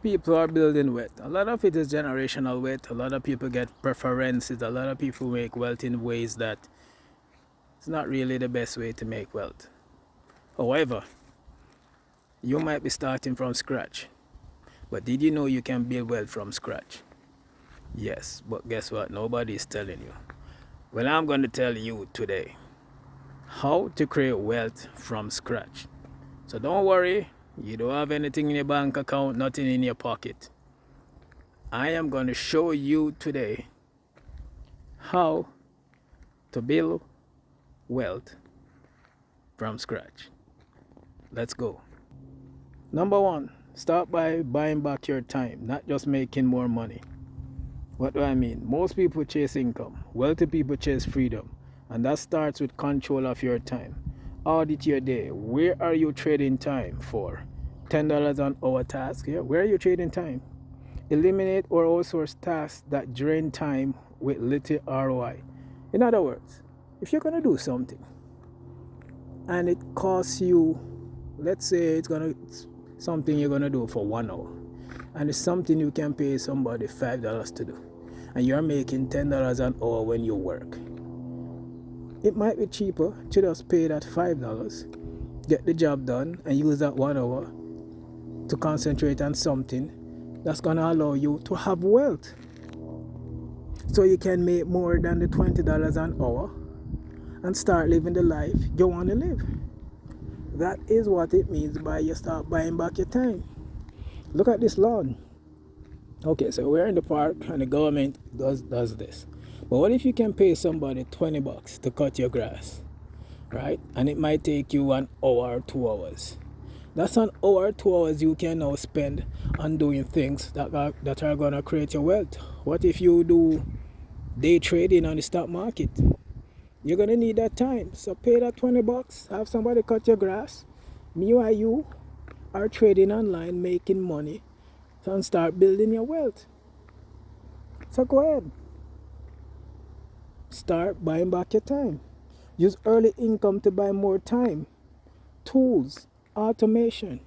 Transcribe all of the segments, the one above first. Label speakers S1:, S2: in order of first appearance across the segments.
S1: People are building wealth. A lot of it is generational wealth. A lot of people get preferences. A lot of people make wealth in ways that it's not really the best way to make wealth. However, you might be starting from scratch. But did you know you can build wealth from scratch? Yes, but guess what? Nobody is telling you. Well, I'm going to tell you today how to create wealth from scratch. So don't worry, you don't have anything in your bank account, nothing in your pocket. I am going to show you today how to build wealth from scratch. Let's go. Number one, start by buying back your time, not just making more money. What do I mean? Most people chase income, wealthy people chase freedom, and that starts with control of your time. Audit your day. Where are you trading time for? $10 an hour task? Yeah, where are you trading time? Eliminate or outsource tasks that drain time with little ROI. In other words, if you're going to do something and it costs you, let's say it's something you're going to do for 1 hour, and it's something you can pay somebody $5 to do, and you're making $10 an hour when you work, it might be cheaper to just pay that $5, get the job done, and use that 1 hour to concentrate on something that's going to allow you to have wealth. So you can make more than the $20 an hour and start living the life you want to live. That is what it means by you start buying back your time. Look at this lawn. Okay, so we're in the park and the government does this. But what if you can pay somebody $20 to cut your grass, right? And it might take you an hour, 2 hours. That's an hour, 2 hours you can now spend on doing things that are gonna create your wealth. What if you do day trading on the stock market? You're gonna need that time. So pay that $20, have somebody cut your grass. Meanwhile, you are trading online, making money, and start building your wealth. So go ahead. Start buying back your time. Use early income to buy more time. Tools, automation.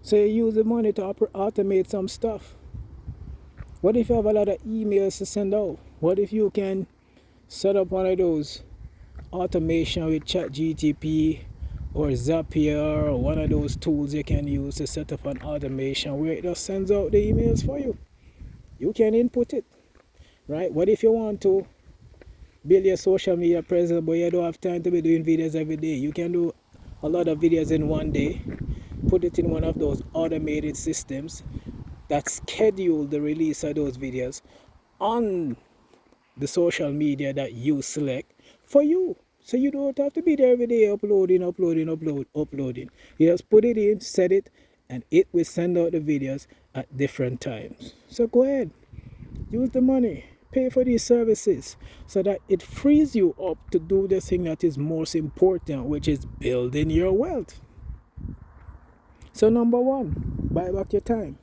S1: So you use the money to automate some stuff. What if you have a lot of emails to send out? What if you can set up one of those automation with ChatGTP or Zapier or one of those tools you can use to set up an automation where it just sends out the emails for you? You can input it, right? What if you want to build your social media presence but you don't have time to be doing videos every day? You can do a lot of videos in one day, put it in one of those automated systems that schedule the release of those videos on the social media that you select for you. So you don't have to be there every day uploading. You just put it in, set it, and it will send out the videos at different times. So go ahead, use the money, pay for these services so that it frees you up to do the thing that is most important, which is building your wealth. So number one, buy back your time.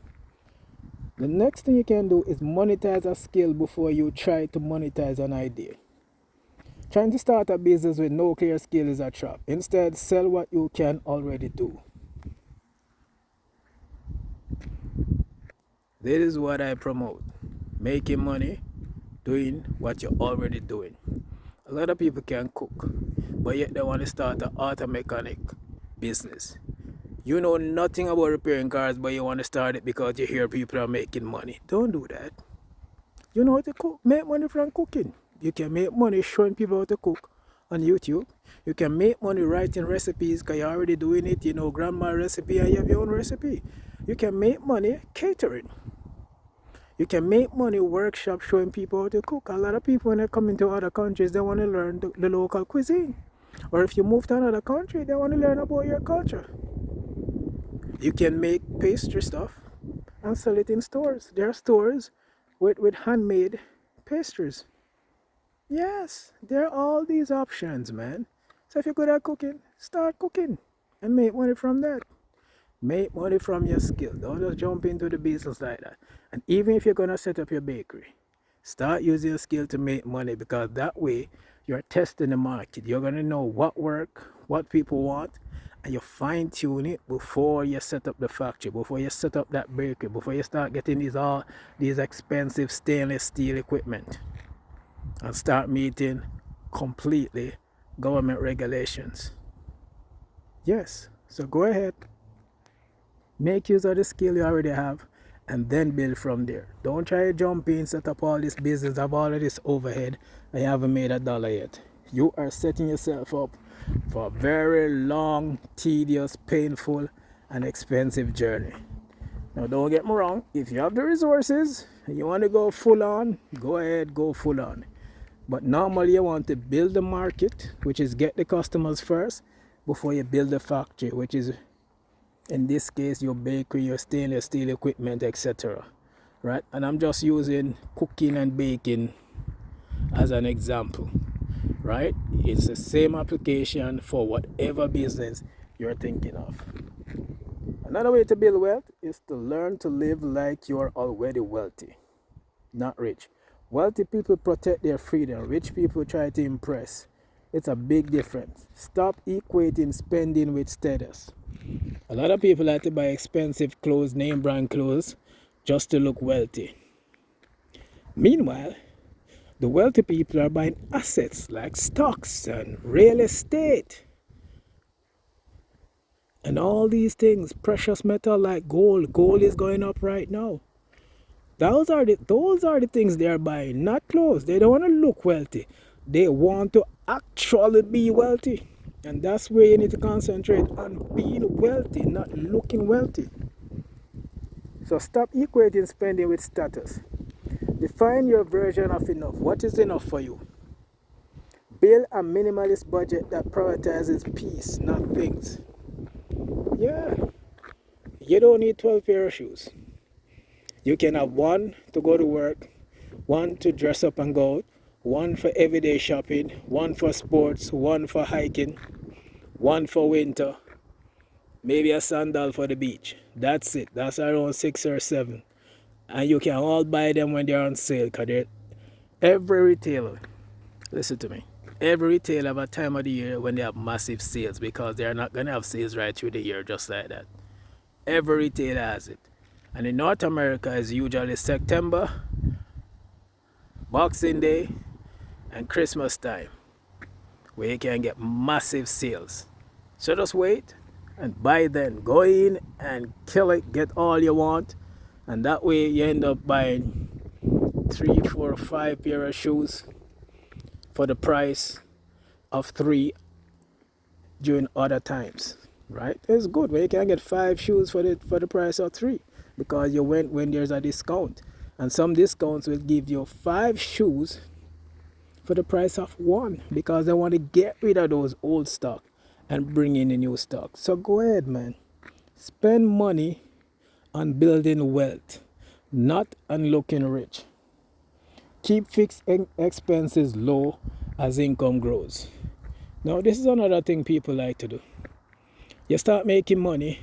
S1: The next thing you can do is monetize a skill before you try to monetize an idea. Trying to start a business with no clear skill is a trap. Instead, sell what you can already do. This is what I promote. Making money doing what you're already doing. A lot of people can cook, but yet they want to start an auto mechanic business. You know nothing about repairing cars, but you want to start it because you hear people are making money. Don't do that. You know how to cook. Make money from cooking. You can make money showing people how to cook on YouTube. You can make money writing recipes because you're already doing it. You know grandma's recipe and you have your own recipe. You can make money catering. You can make money workshop showing people how to cook. A lot of people when they come into other countries, they want to learn the local cuisine. Or if you move to another country, they want to learn about your culture. You can make pastry stuff and sell it in stores. There are stores with handmade pastries. Yes, there are all these options, man. So if you're good at cooking, start cooking and make money from that. Make money from your skill. Don't just jump into the business like that. And even if you're gonna set up your bakery, start using your skill to make money because that way you're testing the market. You're gonna know what work, what people want, and you fine tune it before you set up the factory, before you set up that bakery, before you start getting these expensive stainless steel equipment and start meeting completely government regulations. Yes, so go ahead, make use of the skill you already have, and then build from there. Don't try to jump in, set up all this business, have all of this overhead, and you haven't made a dollar yet. You are setting yourself up for a very long, tedious, painful, and expensive journey. Now, don't get me wrong, if you have the resources and you want to go full on, go ahead, go full on. But normally, you want to build the market, which is get the customers first, before you build the factory, which is in this case your bakery, your stainless steel equipment, etc. Right? And I'm just using cooking and baking as an example. Right? It's the same application for whatever business you're thinking of. Another way to build wealth is to learn to live like you're already wealthy, not rich. Wealthy people protect their freedom, rich people try to impress. It's a big difference. Stop equating spending with status. A lot of people like to buy expensive clothes, name brand clothes, just to look wealthy. Meanwhile, the wealthy people are buying assets like stocks and real estate and all these things, precious metal like gold. Gold is going up right now. Those are the things they are buying, not clothes. They don't want to look wealthy. They want to actually be wealthy. And that's where you need to concentrate on being wealthy, not looking wealthy. So stop equating spending with status. Define your version of enough. What is enough for you? Build a minimalist budget that prioritizes peace, not things. Yeah, you don't need 12 pair of shoes. You can have one to go to work, one to dress up and go out, one for everyday shopping, one for sports, one for hiking, one for winter, maybe a sandal for the beach. That's it. That's around 6 or 7. And you can all buy them when they're on sale, because every retailer, listen to me, every retailer have a time of the year when they have massive sales, because they're not going to have sales right through the year just like that. Every retailer has it. And in North America, it's usually September, Boxing Day, and Christmas time, where you can get massive sales. So just wait and buy then. Go in and kill it, get all you want, and that way you end up buying 3, 4, 5 pair of shoes for the price of 3 during other times. Right? It's good where you can get 5 shoes for the price of 3, because you went when there's a discount. And some discounts will give you 5 shoes for the price of 1, because they want to get rid of those old stock and bring in the new stock. So go ahead, man. Spend money on building wealth, not on looking rich. Keep fixed expenses low as income grows. Now, this is another thing people like to do. You start making money,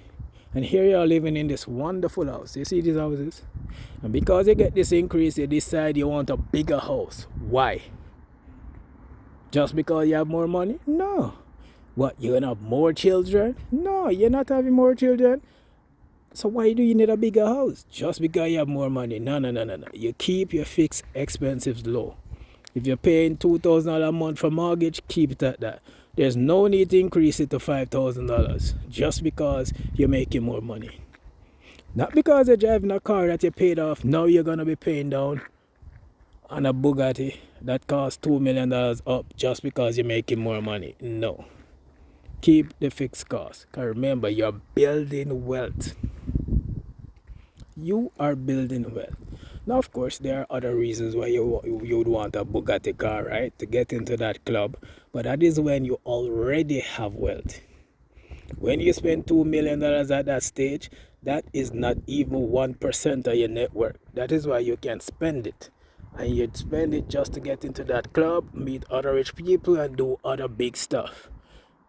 S1: and here you are living in this wonderful house. You see these houses? And because you get this increase, you decide you want a bigger house. Why? Just because you have more money? No. What, you're going to have more children? No, you're not having more children. So why do you need a bigger house? Just because you have more money? No. You keep your fixed expenses low. If you're paying $2,000 a month for mortgage, keep it at that. There's no need to increase it to $5,000 just because you're making more money. Not because you're driving a car that you paid off, now you're going to be paying down on a Bugatti that costs $2 million up just because you're making more money. No. Keep the fixed cost. Because remember, you're building wealth. You are building wealth. Now, of course, there are other reasons why you would want a Bugatti car, right? To get into that club. But that is when you already have wealth. When you spend $2 million at that stage, that is not even 1% of your net worth. That is why you can spend it. And you'd spend it just to get into that club, meet other rich people, and do other big stuff.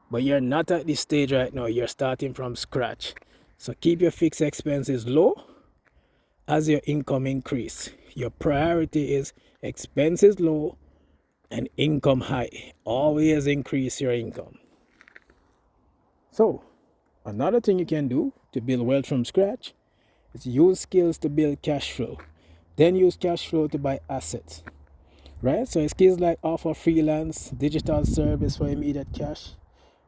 S1: But you're not at this stage right now. You're starting from scratch. So keep your fixed expenses low as your income increase. Your priority is expenses low and income high. Always increase your income. So Another thing you can do to build wealth from scratch is use skills to build cash flow. Then use cash flow to buy assets. Right? So skills like offer freelance, digital service for immediate cash.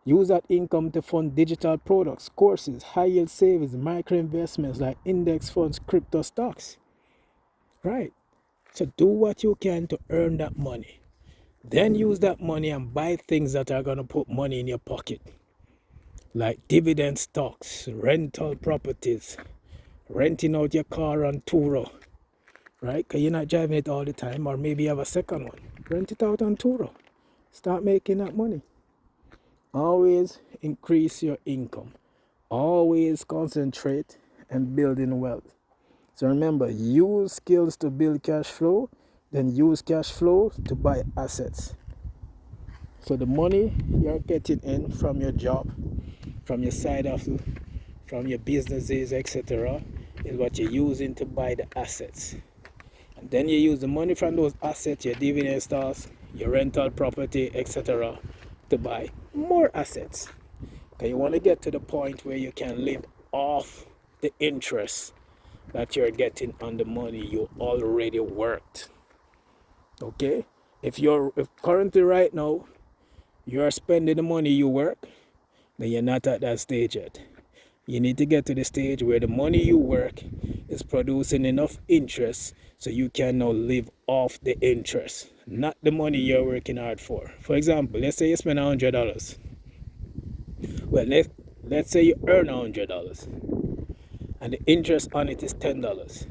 S1: Use that income to fund digital products, courses, high yield savings, micro investments like index funds, crypto stocks. Right? So do what you can to earn that money. Then use that money and buy things that are going to put money in your pocket, like dividend stocks, rental properties, renting out your car on Turo, right? Because you're not driving it all the time, or maybe you have a second one. Rent it out on Turo. Start making that money. Always increase your income. Always concentrate and building wealth. So remember, use skills to build cash flow, then use cash flow to buy assets. So the money you're getting in from your job, from your side hustle, from your businesses, etc., is what you're using to buy the assets. And then you use the money from those assets, your dividend stocks, your rental property, etc., to buy more assets. Okay, you want to get to the point where you can live off the interest that you're getting on the money you already worked. Okay, if currently right now you're spending the money you work, then you're not at that stage yet. You need to get to the stage where the money you work is producing enough interest so you can now live off the interest, not the money you're working hard for. For example, let's say you spend $100. Well, let's say you earn $100 and the interest on it is $10.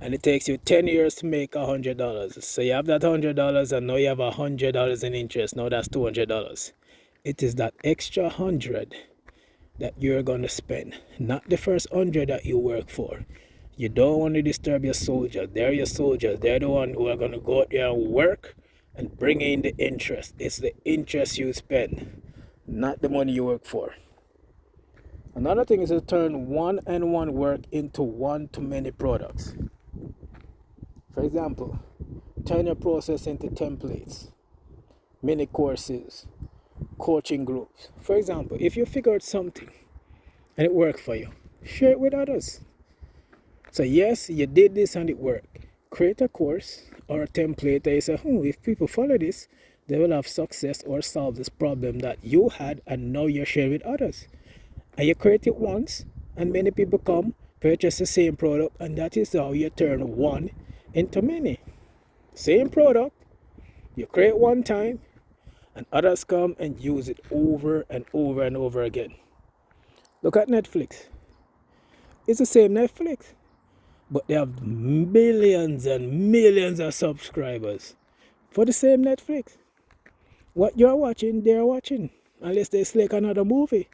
S1: And it takes you 10 years to make $100. So you have that $100 and now you have $100 in interest. Now that's $200. It is that extra 100 that you're going to spend, not the first 100 that you work for. You don't want to disturb your soldiers. They're your soldiers. They're the ones who are going to go out there and work and bring in the interest. It's the interest you spend, not the money you work for. Another thing is to turn one-on-one work into one-to-many products. For example, turn your process into templates, mini courses, coaching groups. For example, if you figure out something and it worked for you, share it with others. So yes, you did this and it worked. Create a course or a template that you say, if people follow this, they will have success or solve this problem that you had and now you're sharing with others. And you create it once and many people come, purchase the same product, and that is how you turn one into many. Same product, you create one time and others come and use it over and over and over again. Look at Netflix. It's the same Netflix, but they have millions and millions of subscribers for the same Netflix. What you're watching, they're watching, unless they select another movie.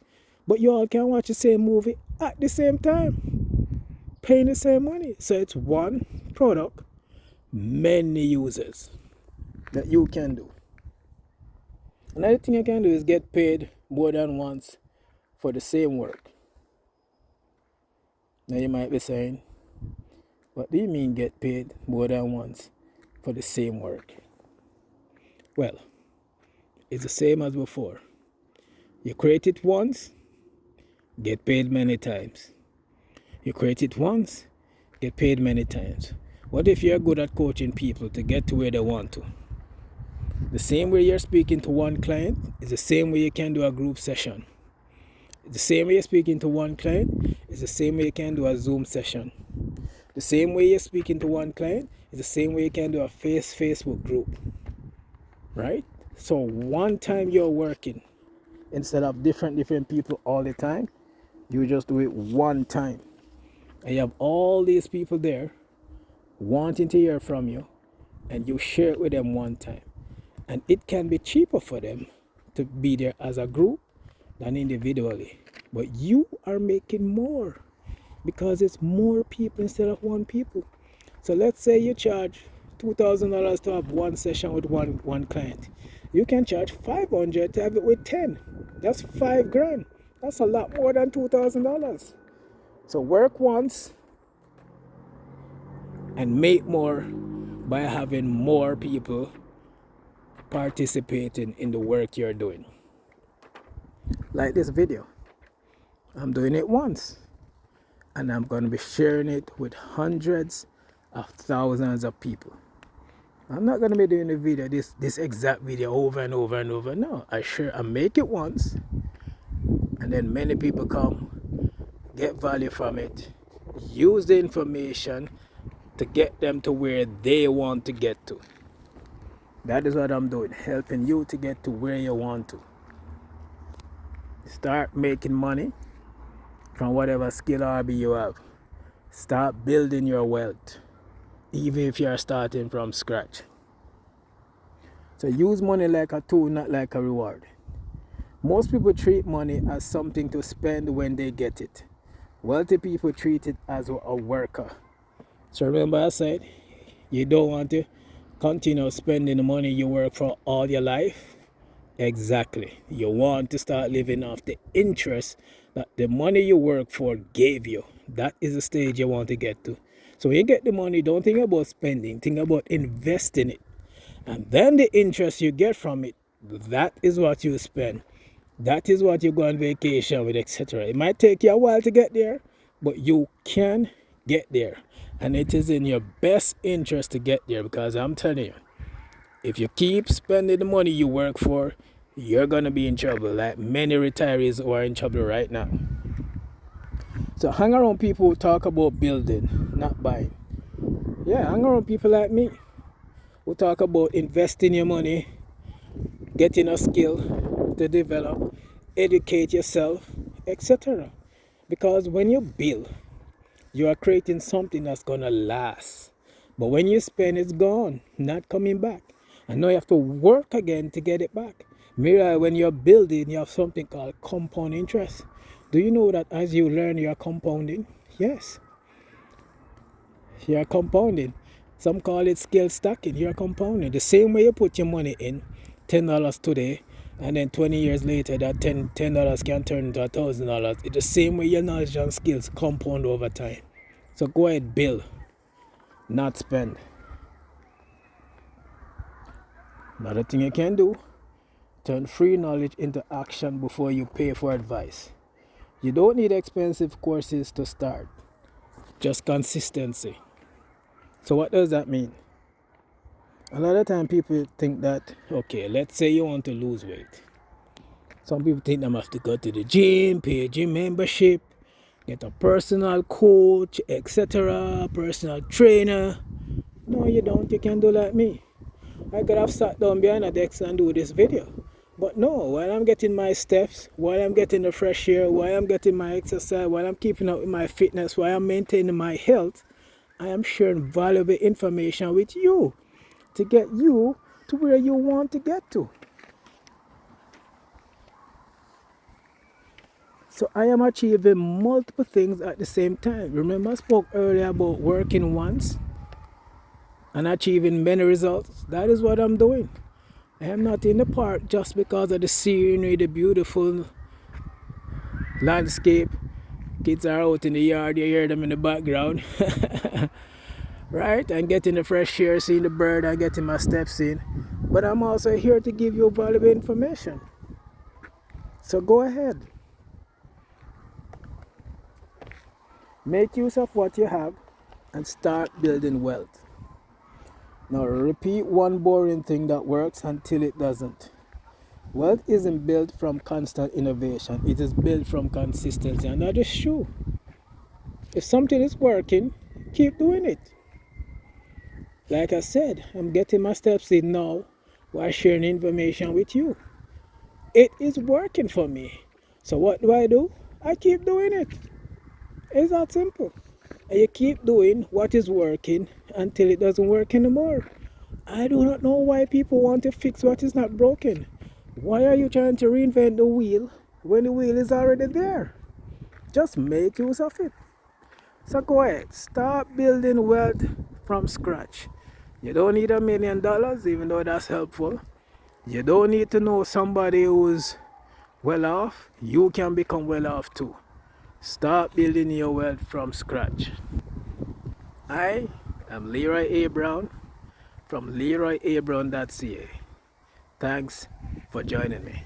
S1: But you all can watch the same movie at the same time, paying the same money. So it's one product, many users that you can do. Another thing you can do is get paid more than once for the same work. Now you might be saying, what do you mean get paid more than once for the same work? Well, it's the same as before. You create it once, get paid many times. You create it once, get paid many times. What if you're good at coaching people to get to where they want to? The same way you're speaking to one client is the same way you can do a group session. The same way you're speaking to one client is the same way you can do a Zoom session. The same way you're speaking to one client is the same way you can do a Facebook group. Right? So one time you're working, instead of different people all the time, you just do it one time. And you have all these people there wanting to hear from you, and you share it with them one time. And it can be cheaper for them to be there as a group than individually. But you are making more because it's more people instead of one people. So let's say you charge $2,000 to have one session with one client. You can charge $500 to have it with 10. That's $5,000. That's a lot more than $2,000. So work once and make more by having more people participating in the work you're doing. Like this video. I'm doing it once, and I'm going to be sharing it with hundreds of thousands of people. I'm not going to be doing the video, this exact video over and over and over. No, I make it once, and then many people come, get value from it, use the information to get them to where they want to get to. That is what I'm doing, helping you to get to where you want to. Start making money from whatever skill or hobby you have. Start building your wealth, even if you're starting from scratch. So use money like a tool, not like a reward. Most people treat money as something to spend when they get it. Wealthy people treat it as a worker. So remember I said, you don't want to continue spending the money you work for all your life. Exactly. You want to start living off the interest that the money you work for gave you. That is the stage you want to get to. So when you get the money, don't think about spending, think about investing it. And then the interest you get from it, that is what you spend. That is what you go on vacation with, etc. It might take you a while to get there, but you can get there. And it is in your best interest to get there, because I'm telling you, if you keep spending the money you work for, you're going to be in trouble, like many retirees who are in trouble right now. So hang around people who talk about building, not buying. Yeah, hang around people like me who talk about investing your money, getting a skill to develop, educate yourself, etc. Because when you build, you are creating something that's going to last. But when you spend, it's gone, not coming back. And now you have to work again to get it back. Meanwhile, when you're building, you have something called compound interest. Do you know that as you learn, you're compounding? Yes, you're compounding. Some call it scale stacking. You're compounding. The same way you put your money in, $10 today, and then 20 years later, that $10 can turn into $1,000. It's the same way your knowledge and skills compound over time. So go ahead, build, not spend. Another thing you can do, turn free knowledge into action before you pay for advice. You don't need expensive courses to start, just consistency. So what does that mean? A lot of time people think that, okay, let's say you want to lose weight. Some people think they have to go to the gym, pay a gym membership, get a personal coach, etc., personal trainer. No, you don't. You can do like me. I could have sat down behind a desk and do this video. But no, while I'm getting my steps, while I'm getting the fresh air, while I'm getting my exercise, while I'm keeping up with my fitness, while I'm maintaining my health, I am sharing valuable information with you to get you to where you want to get to. So I am achieving multiple things at the same time. Remember I spoke earlier about working once and achieving many results? That is what I'm doing. I am not in the park just because of the scenery, the beautiful landscape. Kids are out in the yard, you hear them in the background. Right? I'm getting the fresh air, seeing the bird, I'm getting my steps in. But I'm also here to give you valuable information. So go ahead. Make use of what you have and start building wealth. Now repeat one boring thing that works until it doesn't. Wealth isn't built from constant innovation, it is built from consistency, and that is true. If something is working, keep doing it. Like I said, I'm getting my steps in now while sharing information with you. It is working for me. So what do? I keep doing it. It's that simple. And you keep doing what is working until it doesn't work anymore. I do not know why people want to fix what is not broken. Why are you trying to reinvent the wheel when the wheel is already there? Just make use of it. So go ahead, start building wealth from scratch. You don't need $1 million, even though that's helpful. You don't need to know somebody who's well off. You can become well off too. Start building your wealth from scratch. I am Leroy A. Brown from LeroyABrown.ca. Thanks for joining me.